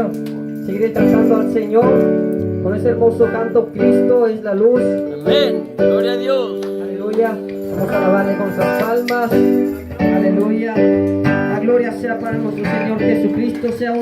a seguir exaltando al Señor con ese hermoso canto, Cristo es la luz. Amén. Gloria a Dios. Aleluya. Vamos a alabarle con nuestras palmas. Aleluya. La gloria sea para nuestro Señor Jesucristo. Sea un